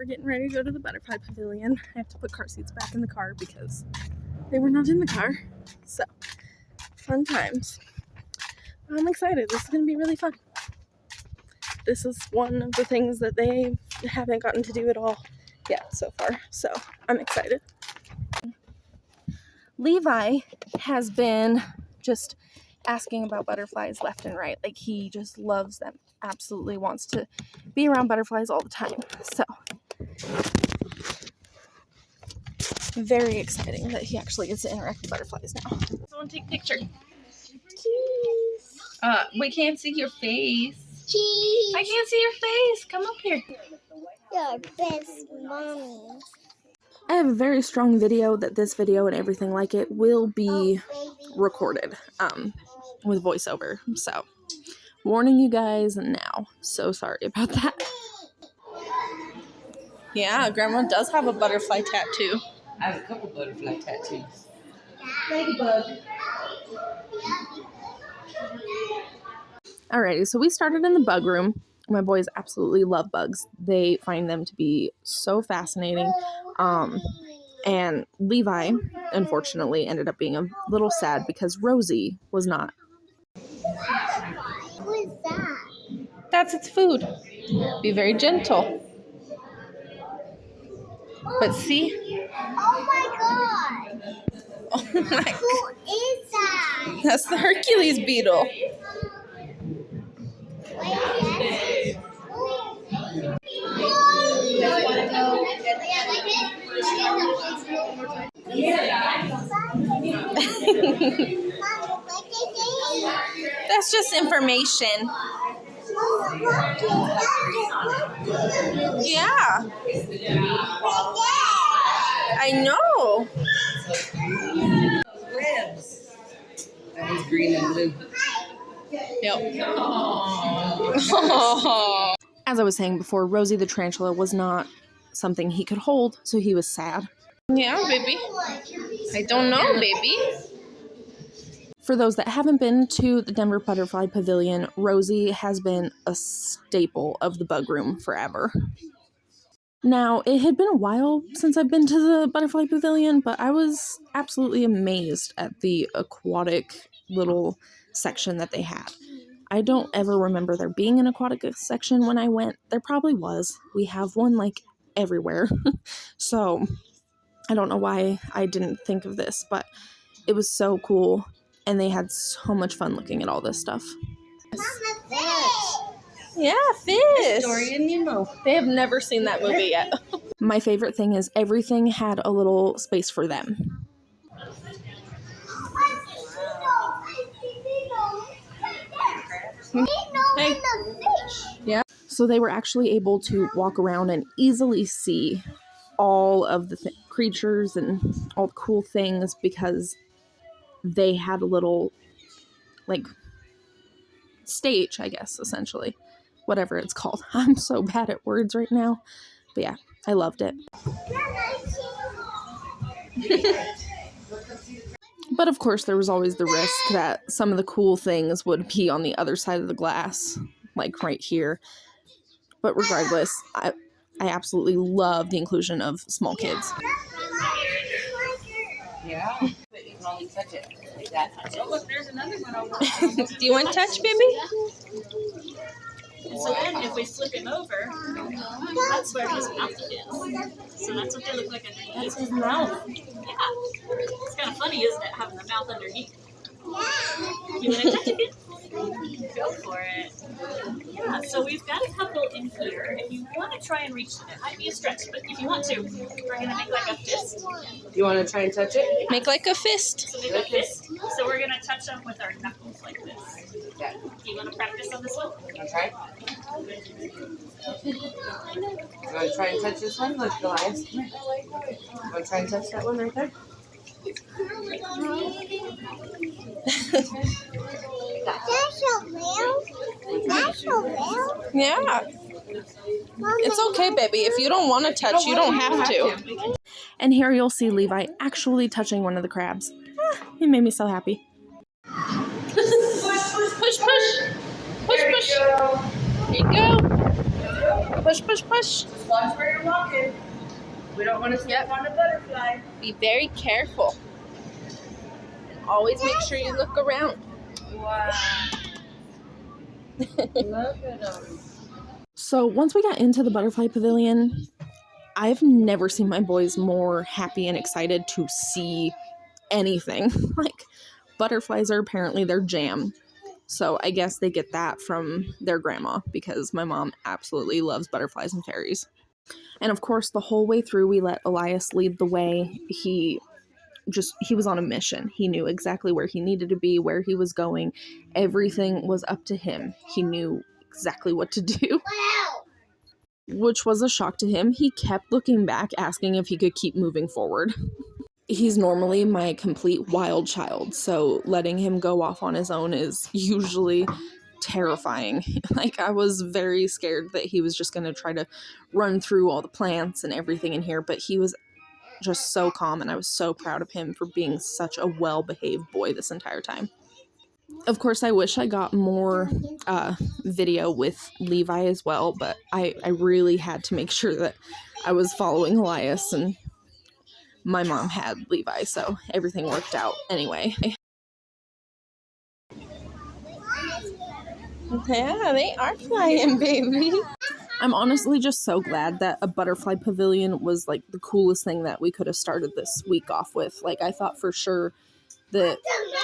we're getting ready to go to the butterfly pavilion. I have to put car seats back in the car because they were not in the car. So, fun times. I'm excited. This is going to be really fun. This is one of the things that they haven't gotten to do at all yet so far. So, I'm excited. Levi has been just asking about butterflies left and right. Like, he just loves them. Absolutely wants to be around butterflies all the time. So, very exciting that he actually gets to interact with butterflies now. Someone take a picture. Cheese. We can't see your face. Cheese. I can't see your face. Come up here. Your best mommy. I have a very strong video that this video and everything like it will be recorded with voiceover. So, warning you guys now. So sorry about that. Yeah, Grandma does have a butterfly tattoo. I have a couple butterfly tattoos. Ladybug. Alrighty, so we started in the bug room. My boys absolutely love bugs. They find them to be so fascinating. And Levi, unfortunately, ended up being a little sad because Rosie was not. Who is that? That's its food. Be very gentle. But see? Oh my god. Oh my. Who is that? That's the Hercules beetle. That's just information. Yeah. I know. Ribs. That was green and blue. Yep. As I was saying before, Rosie the tarantula was not something he could hold, so he was sad. Yeah, baby. I don't know, baby. For those that haven't been to the Denver Butterfly Pavilion, Rosie has been a staple of the bug room forever. Now, it had been a while since I've been to the Butterfly Pavilion, but I was absolutely amazed at the aquatic little section that they had. I don't ever remember there being an aquatic section when I went. There probably was. We have one, like, everywhere. So, I don't know why I didn't think of this, but it was so cool, and they had so much fun looking at all this stuff. Mama, fish. Yeah, fish! Dory and Nemo. They have never seen that movie yet. My favorite thing is everything had a little space for them. Hey. Yeah. So they were actually able to walk around and easily see all of the creatures and all the cool things because they had a little, like, stage, I guess, essentially. Whatever it's called. I'm so bad at words right now. But yeah, I loved it. But of course, there was always the risk that some of the cool things would be on the other side of the glass, like right here. But regardless, I absolutely love the inclusion of small kids. Yeah. But you can only touch it like that. Oh, look, there's another one over there. Do you want to touch, baby? And so then if we flip him over, that's where his mouth is. So that's what they look like underneath. That's his mouth. Yeah. It's kind of funny, isn't it, having the mouth underneath? You want to touch it? Go for it. Yeah, so we've got a couple in here. If you want to try and reach them, it might be a stretch, but if you want to, we're going to make like a fist. You want to try and touch it? Make like a fist. So make a fist. So we're going to touch them with our knuckles like this. Yeah. Do you want to practice on this one? Okay. You want to try and touch this one? Look, Elias. Come here. You want to try and touch that one right there? That's your mail? That's your mail? Yeah. It's okay, baby. If you don't want to touch, you don't have to. And here you'll see Levi actually touching one of the crabs. He made me so happy. Push, push. Push, push. There you go. Push, push, push. Just watch where you're walking. We don't want to step on a butterfly. Be very careful. And always make sure you look around. Wow. Look at them. So once we got into the butterfly pavilion, I've never seen my boys more happy and excited to see anything. Like, butterflies are apparently their jam. So I guess they get that from their grandma, because my mom absolutely loves butterflies and fairies. And of course, the whole way through, we let Elias lead the way. He was on a mission. He knew exactly where he needed to be, where he was going. Everything was up to him. He knew exactly what to do, which was a shock to him. He kept looking back, asking if he could keep moving forward. He's normally my complete wild child, so letting him go off on his own is usually terrifying. Like, I was very scared that he was just going to try to run through all the plants and everything in here, but he was just so calm, and I was so proud of him for being such a well-behaved boy this entire time. Of course, I wish I got more video with Levi as well, but I really had to make sure that I was following Elias, and my mom had Levi, so everything worked out anyway. Yeah, they are flying, baby. I'm honestly just so glad that a butterfly pavilion was like the coolest thing that we could have started this week off with. Like, I thought for sure that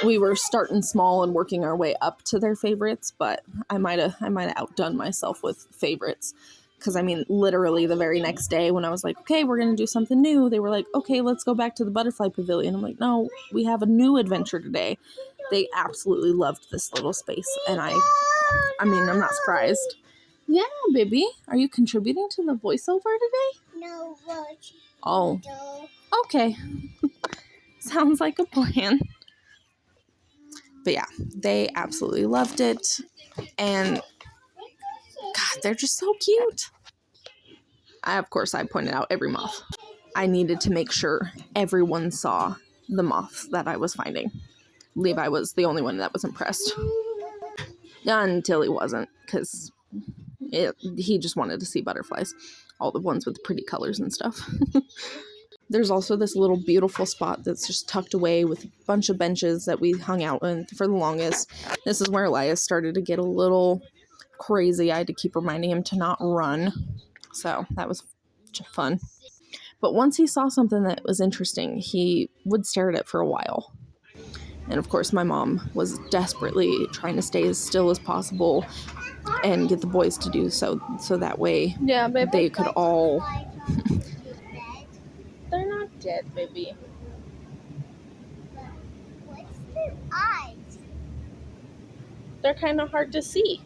we were starting small and working our way up to their favorites, but I might have outdone myself with favorites. Because, I mean, literally the very next day when I was like, okay, we're going to do something new, they were like, okay, let's go back to the butterfly pavilion. I'm like, no, we have a new adventure today. They absolutely loved this little space, and I mean, I'm not surprised. Yeah, baby. Are you contributing to the voiceover today? No, but Oh, no. okay. Sounds like a plan. But yeah, they absolutely loved it. And God, they're just so cute. Of course, I pointed out every moth. I needed to make sure everyone saw the moth that I was finding. Levi was the only one that was impressed. Until he wasn't, because he just wanted to see butterflies. All the ones with pretty colors and stuff. There's also this little beautiful spot that's just tucked away with a bunch of benches that we hung out in for the longest. This is where Elias started to get a little crazy. I had to keep reminding him to not run. So that was fun. But once he saw something that was interesting, he would stare at it for a while. And of course, my mom was desperately trying to stay as still as possible and get the boys to do so that way they could all... They're not dead, baby. What's their eyes? They're kind of hard to see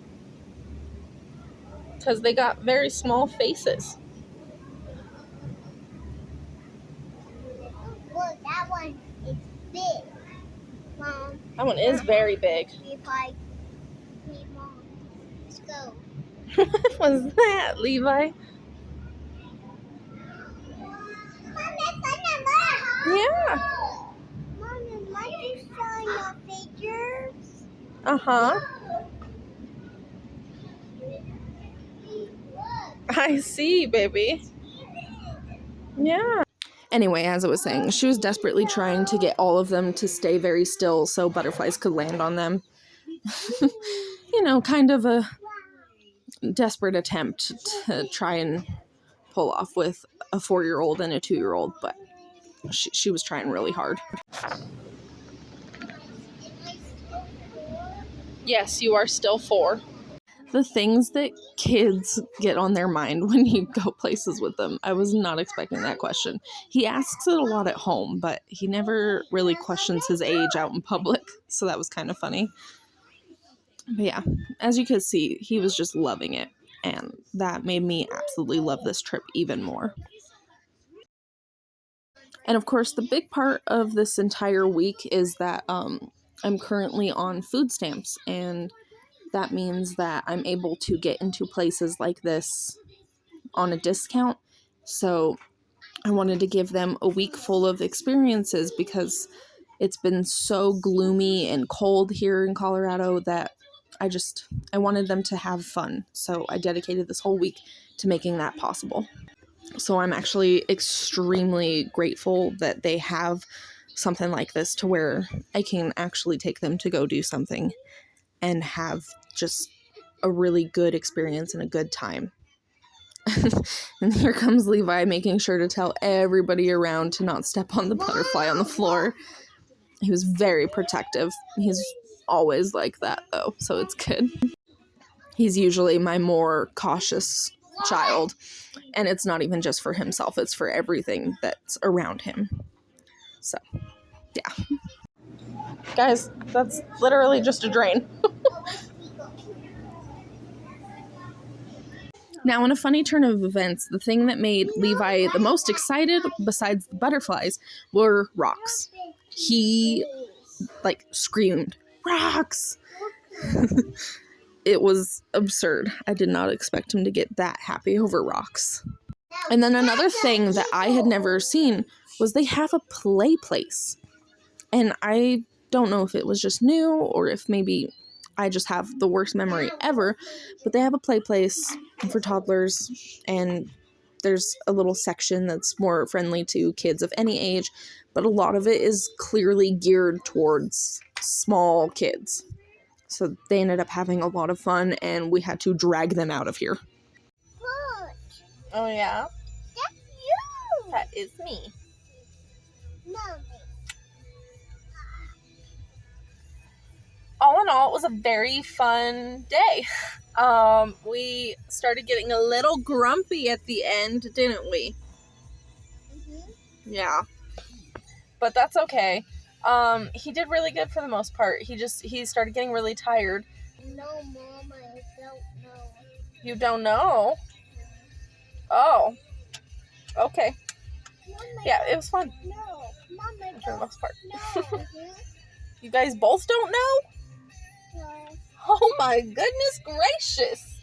because they got very small faces. Look, that one is big. Mom. That one is very big. Mom, let's go. What was that, Levi? Yeah. Mom, is Mike showing your figures? Uh-huh. I see, baby. Yeah. Anyway, as I was saying, she was desperately trying to get all of them to stay very still so butterflies could land on them. You know, kind of a desperate attempt to try and pull off with a 4-year-old and a 2-year-old, but she was trying really hard. Yes, you are still 4. The things that kids get on their mind when you go places with them. I was not expecting that question. He asks it a lot at home, but he never really questions his age out in public, so that was kind of funny. But yeah, as you could see, he was just loving it, and that made me absolutely love this trip even more. And of course, the big part of this entire week is that I'm currently on food stamps, and that means that I'm able to get into places like this on a discount. So I wanted to give them a week full of experiences because it's been so gloomy and cold here in Colorado that I wanted them to have fun. So I dedicated this whole week to making that possible. So I'm actually extremely grateful that they have something like this to where I can actually take them to go do something and have just a really good experience and a good time. And here comes Levi making sure to tell everybody around to not step on the butterfly on the floor. He was very protective. He's always like that though, so it's good. He's usually my more cautious child, and it's not even just for himself, it's for everything that's around him. So, yeah. Guys, that's literally just a drain. Now, in a funny turn of events, the thing that made Levi the most excited, besides the butterflies, were rocks. He, screamed, "Rocks!" It was absurd. I did not expect him to get that happy over rocks. And then another thing that I had never seen was they have a play place. And I don't know if it was just new or if maybe I just have the worst memory ever, but they have a play place for toddlers, and there's a little section that's more friendly to kids of any age, but a lot of it is clearly geared towards small kids. So they ended up having a lot of fun, and we had to drag them out of here. Look, Oh yeah? that's you. That is me. Mommy. All in all, it was a very fun day. We started getting a little grumpy at the end, didn't we? Yeah. But that's okay. He did really good for the most part. He started getting really tired. No, Mom, I don't know. You don't know? Oh. Okay. Mom, Yeah, it was fun No, Mom, I for the don't most part. know. You guys both don't know? No. Oh my goodness gracious.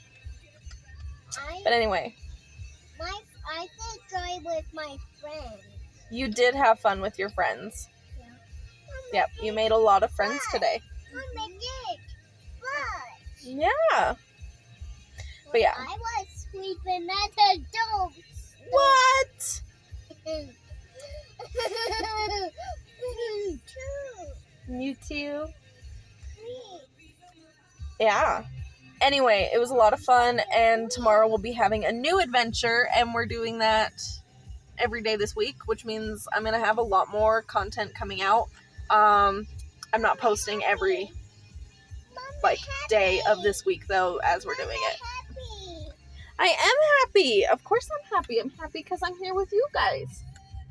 But anyway, I did joy with my friends. you did have fun with your friends. Yep, you made a lot of friends today. Mom, I did. But Yeah. But yeah. I was sleeping at a dog. What? You too? Yeah. Anyway, it was a lot of fun, and tomorrow we'll be having a new adventure, and we're doing that every day this week, which means I'm going to have a lot more content coming out. I'm not posting every day of this week though as we're doing it. I am happy. Of course I'm happy. I'm happy because I'm here with you guys,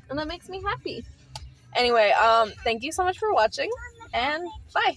and that makes me happy. Anyway, thank you so much for watching, and bye.